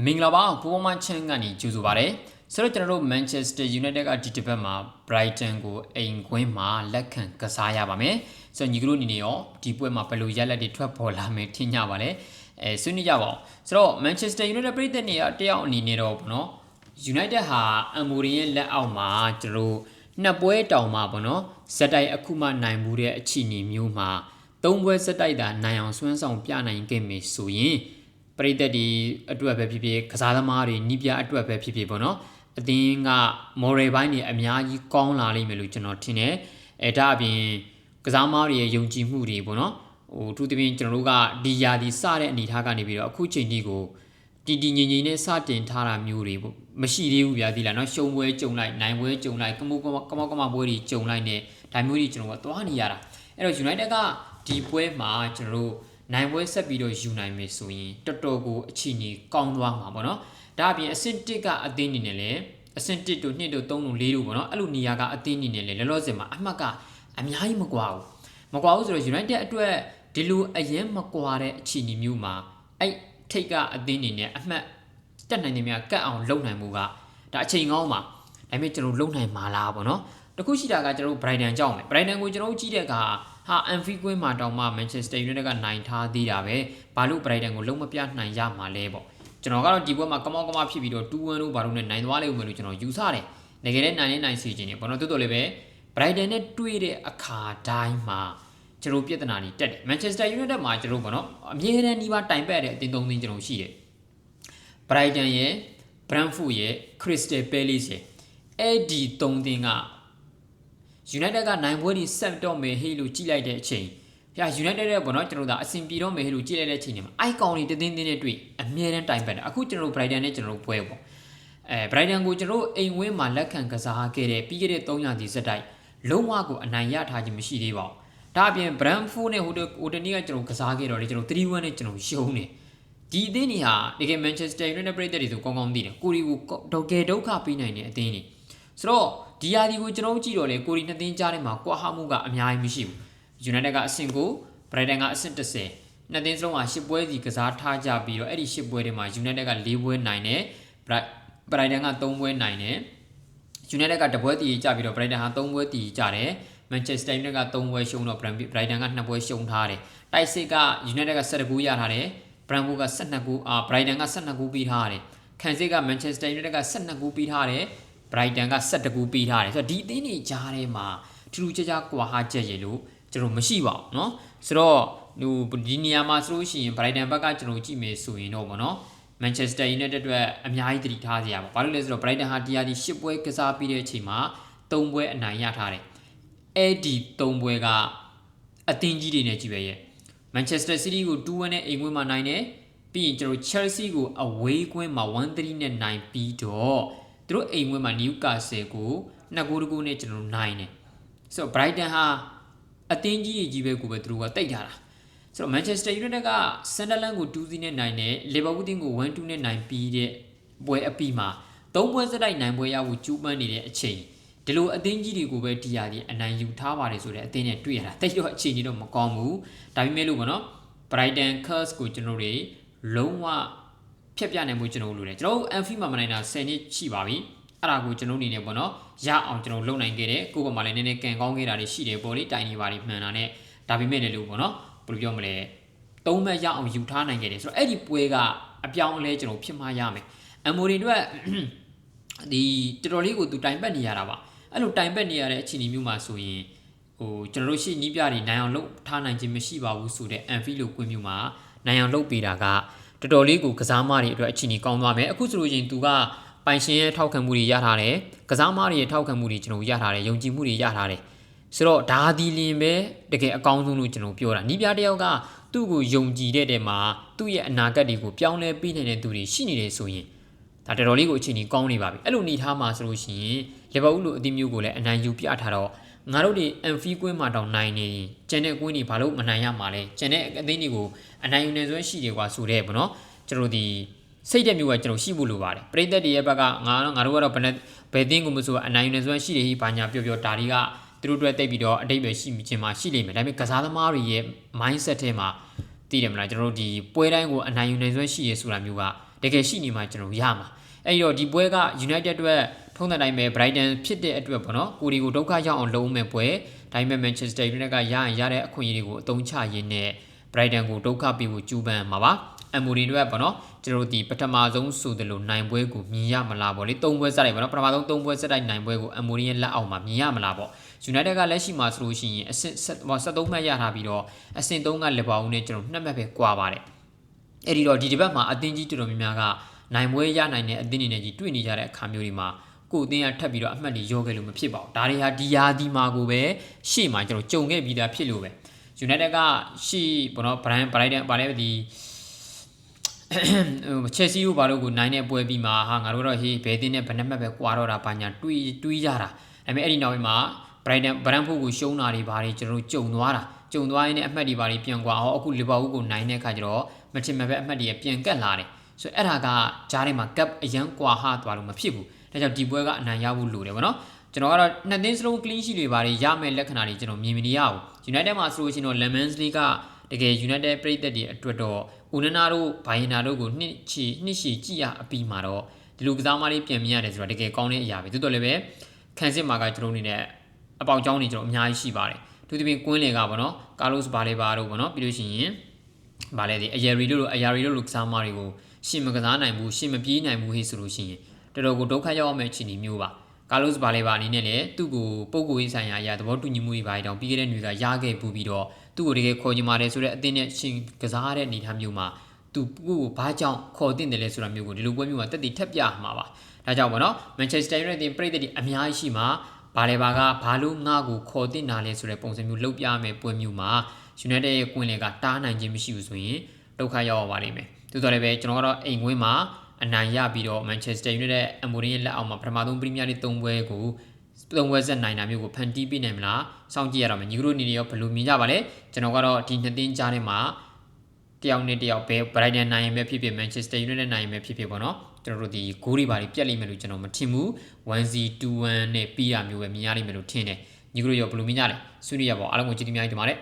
မင်္ဂလာပါကိုမချန်ကနေကြိုဆိုပါရစေဆိုတော့ကျွန်တော်တို့ Manchester United ကဒီတစ်ပတ်မှာ Brighton ကိုအိမ်ကွင်းမှာလက်ခံကစားရပါမယ်ဆိုတော့ညီကတို့အနေနဲ့ရောဒီပွဲမှာဘယ်လိုရလဒ်တွေထွက်ပေါ်လာမယ်ထင်ကြပါလဲဆွေးနွေးကြပါအောင်ဆိုတော့ Manchester United ပြည်သက်နေရတယောက်အနေနဲ့တော့ဗောနော် United ဟာ Amorim ရဲ့လက်အောက်မှာကျွန်တော်တို့နှစ်ပွဲတောင်မှာဗောနော်ဇက်တိုက်အခုမှနိုင်မှုတဲ့အခြေအနေမျိုးမှာသုံးပွဲဇက်တိုက်တာနိုင်အောင်စွမ်းဆောင်ပြနိုင်ခဲ့မယ်ဆိုရင်ပရိသတ်ဒီအတွက်ပဲဖြစ်ဖြစ်ကစားသမားတွေနီးပြအတွက်ပဲဖြစ်ဖြစ်ပေါ့နော်အသင်းက moral ဘိုင်းတွေအများကြီးကောင်းလာလိမ့်မယ်လို့ကျွန်တော်ထင်တယ်ဒါအပြင်ကစားသမားတွေရဲ့ယုံကြည်မှုတွေပေါ့နော်သူတပင်းကျွန်တော်တို့ကဒီယာဒီစတဲ့အနေထားကနေပြီးတော့အခုချိန်ကြီးကိုတည်ငြိမ်နဲ့စတင်ထားတာမျိုးတွေပေါ့မရှိသေးဘူးဗျာဒီလားနော်ရှုံပွဲကြုံလိုက်နိုင်ပွဲကြုံလိုက်ကမောကမပွဲတွေကြုံလိုက်နဲ့ဒါမျိုးတွေကျွန်တော်ကသွားနေရတာအဲ့တော့ United ကဒီပွဲမှာကျွန်တော်တို့နိုင်ပွဲဆက်ပြီးတော့ယူနိုင်မယ်ဆိုရင်တော်တော်ကိုအချီနေကောင်းသွားမှာပေါ့နော်ဒါအပြင်အဆင့်1ကအသင်းအနေနဲ့လည်းအဆင့်1တို့2တို့3တို့4တို့ပေါ့နော်အဲ့လိုနေရာကအသင်းအနေနဲ့လည်းလောလောဆယ်မှာအမှတ်ကအများကြီးမကွာဘူးဆိုတော့ United အတွက်ဒီလိုအရင်မကွာတဲ့အခြေအနေမျိုးမှာအဲ့ထိတ်ကအသင်းအနေနဲ့အမှတ်တက်နိုင်နေမြကတ်အောင်လုပ်နိုင်မှုကဒါအချိန်ကောင်းပါဒါပေမဲ့ကျွန်တော်လုံနိုင်မှာလားပေါ့နော်တခုရှိတာကကျွန်တော် Brighton ကြောက်မယ် Brighton ကိုကျွန်တော်ကြည့်တဲ့အခါဟာအန်ဖီကွင်းမှာတောင်မှ Manchester United ကနိုင်ထားသေးတာပဲဘာလို့ Brighton ကိုလုံးမပြနိုင်ရမှာလဲပေါ့ကျွန်တော်ကတော့ဒီပွဲမှာကမောကမဖြစ်ပြီးတော့2-1လို့ဘာလို့နဲ့နိုင်သွားလိမ့်မယ်လို့ကျွန်တော်ယူဆတယ်တကယ်လည်းနိုင်စီခြင်းနေပေါ့နော်တိုးတော်လည်းပဲ Brighton နဲ့တွေ့တဲ့အခါတိုင်းမှာကျွန်တော်ပြဿနာတွေတက်တယ် Manchester United မှာကျွန်တော်ပေါ့နော်အမြဲတမ်းဒီပါတိုင်ပတ်တဲ့အသင်း၃သင်းကျွန်တော်ရှိတယ် Brighton ရဲ့ Brentford ရဲ့ Crystal Palace ရဲ့အဲ့ဒီ၃သင်းကUnited ကနိုင်ပွဲတွေဆက်တော့မယ်ဟေးလို့ကြည့်လိုက်တဲ့အချိန်ဟာ United ရဲ့ပေါ့နော်ကျွန်တော်တို့အဆင်ပြေတော့မယ်ဟေးလို့ကြည့်လိုက်တဲ့အချိန်တွေမှာအိုက်ကောင်တွေတင်းတင်းနဲ့တွေ့အမြဲတမ်းတိုင်ပတ်တယ်အခုကျွန်တော်တို့ Brighton နဲ့ကျွန်တော်တို့ပွဲပေါ့Brighton ကိုကျွန်တော်တို့အိမ်ဝင်းမှာလက်ခံကစားခဲ့တဲ့ပြီးခဲ့တဲ့300ဒီစက်တိုက်လုံးဝကိုအနိုင်ရထားခြင်းမရှိသေးပါဘူးဒါအပြင် Brentford နဲ့ဟိုတနေ့ကကျွန်တော်ကစားခဲ့တော့လေကျွန်တော်3-1နဲ့ကျွန်တော်ရှုံးတယ်ဒီအသင်းတွေဟာတကယ် Manchester United ပြည်သက်တွေဆိုကောင်းကောင်းသိတယ်ကိုရီကိုဒုက္ခပေးနိုင်တဲ့အသင်းတွေဆိုတော့ဒီယာဒီကိုကျွန်တော်ကြည့်တော့လေကိုရီနှစ်သင်းကြားထဲမှာကွာဟမှုကအများကြီးမရှိဘူး United ကအဆင့်9 Brighton ကအဆင့်10နှစ်သင်းစလုံးက10ပွဲစီကစားထားကြပြီးတော့အဲ့ဒီ10ပွဲထဲမှာ United က4ပွဲနိုင်တယ် Brighton က3ပွဲနိုင်တယ် United က1ပွဲတည်ကြပြီးတော့ Brighton ဟာ3ပွဲတည်ကြတယ် Manchester United က3ပွဲရှုံးတော့ Brighton က2ပွဲရှုံးထားတယ်တိုက်စစ်က United က17ဂိုးရထားတယ် Brentford က12ဂိုးBrighton က12ဂိုးပေးထားတယ်ခံစစ်က Manchester United က12ဂိုးပေးထားတယ်Brighton က17ဂိုးပေးထားတယ်ဆိုတော့ဒီအသင်းတွေကြားထဲမှာထူးခြားကွာဟချက်ရလို့ကျွန်တော်မရှိပါဘူးเนาะဆိုတော့ဒီနေရာမှာဆိုလို့ရှိရင် Brighton ဘက်ကကျွန်တော်ကြည့်မယ်ဆိုရင်တော့ဗောနော် Manchester United အတွက်အများကြီးတတိထားစရာပါဘာလို့လဲဆိုတော့ Brighton ဟာတရားဒီ10ပွဲကစားပြီးတဲ့အချိန်မှာ3ပွဲအနိုင်ရထားတယ်အဲ့ဒီ3ပွဲကအသင်းကြီးတွေနဲ့ကြည့်ပဲရဲ့ Manchester City ကို2-1နဲ့အိမ်ကွင်းမှာနိုင်တယ်ပြီးရင်ကျွန်တော် Chelsea ကို away ကွင်းမှာ1-3နဲ့နိုင်ပြီးတော့သူတို့အိမ်ဝင်းမှာ Newcastle ကို2ဂိုးတကူနဲ့ကျွန်တော်နိုင်တယ်ဆိုတော့ Brighton ဟာအသင်းကြီးကြီးပဲကိုပဲသူတို့ကတိတ်ထားတာဆိုတော့ Manchester United က Sunderland ကို2-0နဲ့နိုင်တယ် Liverpool တင်းကို1-2နဲ့နိုင်ပြီးတဲ့ပွဲအပြီးမှာ3ပွဲစတိုက်နိုင်ပွဲရဖို့ကြိုးပမ်းနေတဲ့အချိန်ဒီလိုအသင်းကြီးတွေကိုပဲဒီယာဒီအနိုင်ယူထားပါတယ်ဆိုတဲ့အသင်းနဲ့တွေ့ရတာတိတ်တော့အခြေအနေတော့မကောင်းဘူးဒါပေမဲ့လို့ပေါ့နော် Brighton Curse ကိုကျွန်တော်တွေလုံးဝဖြတ်ပြနိုင်မှုကျွန်တော်လိုတယ်ကျွန်တော် Anfield မှာမနိုင်တာ10နှစ်ရှိပါပြီအဲ့ဒါကိုကျွန်တော်အနေနဲ့ပေါ့နော်ရအောင်ကျွန်တော်လုပ်နိုင်ခဲ့တယ်ကိုယ့်ဘက်မှာလည်းနည်းနည်းကန်ကောင်းခဲ့တာတွေရှိတယ်ပေါ့လေတိုင်နေပါလိမ့်မှန်တာနဲ့ဒါပေမဲ့လည်းလို့ပေါ့နော်ဘယ်လိုပြောမလဲ3မှတ်ရအောင်ယူထားနိုင်ခဲ့တယ်ဆိုတော့အဲ့ဒီပွဲကအပြောင်းအလဲကျွန်တော်ဖြစ်မှရမယ်အမိုရီတို့ဒီတော်တော်လေးကိုသူတိုင်ပတ်နေရတာပါအဲ့လိုတိုင်ပတ်နေရတဲ့အခြေအနေမျိုးမှာဆိုရင်ကျွန်တော်တို့ရှေ့နီးပြတွေနိုင်အောင်လုပ်ထားနိုင်ခြင်းမရှိပါဘူးဆိုတဲ့ Anfield လိုကွင်းမျိုးမှာနိုင်အောင်လုပ်ပေးတာကတော်တော်လေးကိုကစားမတွေအတွက်အခြေအနေကောင်းသွားမယ်အခုဆိုလို့ချင်းသူကပိုင်ရှင်ရဲ့ထောက်ခံမှုတွေရထားတယ်ကစားမတွေရဲ့ထောက်ခံမှုတွေကျွန်တော်ရထားတယ်ယုံကြည်မှုတွေရထားတယ်ဆိုတော့ဒါဒီလင်ပဲတကယ်အကောင်းဆုံးလို့ကျွန်တော်ပြောတာနီးပြတယောက်ကသူ့ကိုယုံကြည်တဲ့တဲမှာသူ့ရဲ့အနာဂတ်တွေကိုပြောင်းလဲပေးနိုင်တဲ့သူတွေရှိနေတယ်ဆိုရင်ဒါတော်တော်လေးကိုအခြေအနေကောင်းနေပါပြီအဲ့လိုနေထားမှာဆိုလို့ရှိရင်လီဗာပူးလိုအသင်းမျိုးကိုလည်းအနိုင်ယူပြထားတော့ငါတို့ဒီ Anfield ကွင်းမှာတောင်နိုင်နေရင်ကျန်တဲ့ကွင်းတွေဘာလို့မနိုင်ရမှာလဲကျန်တဲ့အသင်းတွေကိုအနိုင်ယူနေစွမ်းရှိတယ်ကွာဆိုတဲ့ပေါ့နော်ကျွန်တော်ဒီစိတ်တဲ့မျိုးကကျွန်တော်ရှိဖို့လိုပါတယ်ပရိသတ်တွေရဲ့ဘက်ကငါတို့ကတော့ဘယ်သင်းကိုမဆိုအနိုင်ယူနေစွမ်းရှိတယ်ဟိဘာညာပြောဒါတွေကသူတို့အတွက်တိတ်ပြီးတော့အတိတ်ပဲရှိခြင်းမှာရှိလိမ့်မယ်ဒါပေမဲ့ကစားသမားတွေရဲ့ mindset ထဲမှာသိတယ်မလားကျွန်တော်တို့ဒီပွဲတိုင်းကိုအနိုင်ယူနေစွမ်းရှိရဆိုတာမျိုးက တကယ်ရှိနေမှာကျွန်တော်ရမှာအဲ့တော့ဒီပွဲက United အတွက်ထုံးတဲ့တိုင်းပဲ Brighton ဖြစ်တဲ့အတွက်ပေါ့နော်ကိုဒီကိုဒုက္ခရောက်အောင်လုပ်မယ်ပွဲဒါပေမဲ့ Manchester United ကရရင်ရတဲ့အခွင့်အရေးတွေကိုအသုံးချရင်းနဲ့ Brighton ကိုဒုက္ခပေးဖို့ကြိုးပမ်းမှာပါအမိုရီတို့ကပေါ့နော်ကျွန်တော်တို့ဒီပထမဆုံးဆိုတယ်လို့နိုင်ပွဲကိုမြင်ရမလားပေါ့လေ၃ပွဲစတိုက်ပေါ့နော်ပထမဆုံး၃ပွဲစတိုက်နိုင်ပွဲကိုအမိုရီရဲ့လက်အောက်မှာမြင်ရမလားပေါ့ United ကလက်ရှိမှာဆိုလို့ရှိရင်အဆင့်73မှတ်ရထားပြီးတော့အဆင့်3ကလီဗာပူးနဲ့ကျွန်တော်2မှတ်ပဲကွာပါတယ်အဲ့ဒီတော့ဒီတစ်ပတ်မှာအသင်းကြီးတော်တော်များများကနိုင်ပွဲရနိုင်တဲ့အသင်းတွေနဲ့ကြီးတွေ့နေကြတဲ့အခါမျိုးတွေမှာကိုအသင်းကထပ်ပြီးတော့အမှတ်တွေရောခဲ့လို့မဖြစ်ပါဘူးဒါတွေဟာဒီယာဒီမာကိုပဲရှေ့မှာကျွန်တော်ကြုံခဲ့ပြီးသားဖြစ်လို့ပဲ United ကရှေ့ဘောနော် Brighton ပါလဲဒီChelsea တို့ဘာလို့ကိုနိုင်တဲ့ပွဲပြီးမှာဟာငါတို့တော့ဟေးဘယ်တင်းနဲ့ဘယ်နှမှတ်ပဲကွာတော့တာဘာညာတွေးကြတာဒါပေမဲ့အဲ့ဒီနောက်ပိုင်းမှာ Brentford ကိုရှုံးတာတွေဘာတွေကျွန်တော်တို့ကြုံသွားရင်းနဲ့အမှတ်တွေဘာတွေပြန်ကွာဟောအခု Liverpool ကိုနိုင်တဲ့အခါကျတော့မထင်မှတ်ပဲအမှတ်တွေပြန်ကတ်လာတယ်ဆိုတော့အဲ့ဒါကကြားထဲမှာ gap အရန်ကွာဟသွားလို့မဖြစ်ဘူးဒါကြောင့်ဒီပွဲကအနိုင်ရဖို့လိုတယ်ဗောနော်ကျွန်တော်ကတော့နှစ်သင်းစလုံး clean sheet တွေဘာတွေရမယ်လက္ခဏာတွေကျွန်တော်မြင်မနေရဘူး United မှာဆိုလို့ရှိရင်တော့ Lemons League ကတကယ် United ပရိသတ်တွေအတွက်တော့ Onana တို့ဘိုင်ယနာတို့ကိုနှစ်ရှည်ကြည့်ရအပြီးမှာတော့ဒီလိုကစားမလေးပြန်မြင်ရတယ်ဆိုတာတကယ်ကောင်းတဲ့အရာပဲတိုးတော်လည်းပဲခံစစ်မှာကကျွန်တော်အနေနဲ့အပေါင်ချောင်းတွေကျွန်တော်အများကြီးရှိပါတယ်သူတပင်ကွင်းလေကပေါ့နော် Carlos Baleba တို့ပေါ့နော်ပြီးလို့ရှိရင်ဗာလဲဒီအယာရီတို့ကစားမတွေကိုရှင်းမကစားနိုင်ဘူးရှင်းမပြေးနိုင်ဘူးဟေ့ဆိုလို့ရှိရင်တော်တော်ကိုဒုက္ခရောက်မယ့်အခြေအနေမျိုးပါကာလော့စ်ဘာလေဘာအနေနဲ့လည်းသူ့ကိုပုံကိုရေးဆိုင်ရာအရာသဘောတူညီမှုတွေပါတောင်ပြီးခဲ့တဲ့ຫນွေကရခဲ့ပူပြီးတော့သူ့ကိုတကယ်ခေါ်ချင်ပါတယ်ဆိုတဲ့အသင်းနဲ့ရှင်ကစားတဲ့အနေအထားမျိုးမှာသူ့ကိုဘာကြောင့်ခေါ်တင်တယ်လဲဆိုတာမျိုးကိုဒီလိုပွဲမျိုးမှာတက်တည်ထက်ပြမှာပါဒါကြောင့်ပေါ့နော် Manchester United ပြည်သက်တွေအများကြီးရှိမှာဘာလေဘာကဘာလို့ငါ့ကိုခေါ်တင်တာလဲဆိုတဲ့ပုံစံမျိုးလှုပ်ပြမယ်ပွဲမျိုးမှာ United ရဲ့ကွင်းလေကတားနိုင်ခြင်းမရှိဘူးဆိုရင်ဒုက္ခရောက်ပါလိမ့်မယ်သို့တော်လည်းပဲကျွန်တော်ကတော့အိမ်ကွင်းမှာအနိုင်ရပြီးတော့ Manchester United အမိုရီရဲ့လက်အောက်မှာပထမဆုံး Premier League 3ပွဲကို3ပွဲဆက်နိုင်တာမျိုးကိုဖန်တီးပေးနိုင်မလားစောင့်ကြည့်ရတော့မယ်ညီတို့အနေနဲ့ရောဘယ်လိုမြင်ကြပါလဲကျွန်တော်ကတော့ဒီနှစ်သင်းကြားထဲမှာတယောက်နဲ့တယောက်ပဲ Brighton နိုင်ရင်ပဲဖြစ်ဖြစ် Manchester United နိုင်ရင်ပဲဖြစ်ဖြစ်ပေါ့နော်ကျွန်တော်တို့ဒီဂိုးတွေပါပြတ်လိမ့်မယ်လို့ကျွန်တော်မထင်ဘူး 1-2-1 နဲ့ပြီးရမျိုးပဲမြင်ရလိမ့်မယ်လို့ထင်တယ်ညီတို့ရောဘယ်လိုမြင်ကြလဲဆွေးနွေးရပါဦးအားလုံးကိုကျေးဇူးများတင်ပါတယ်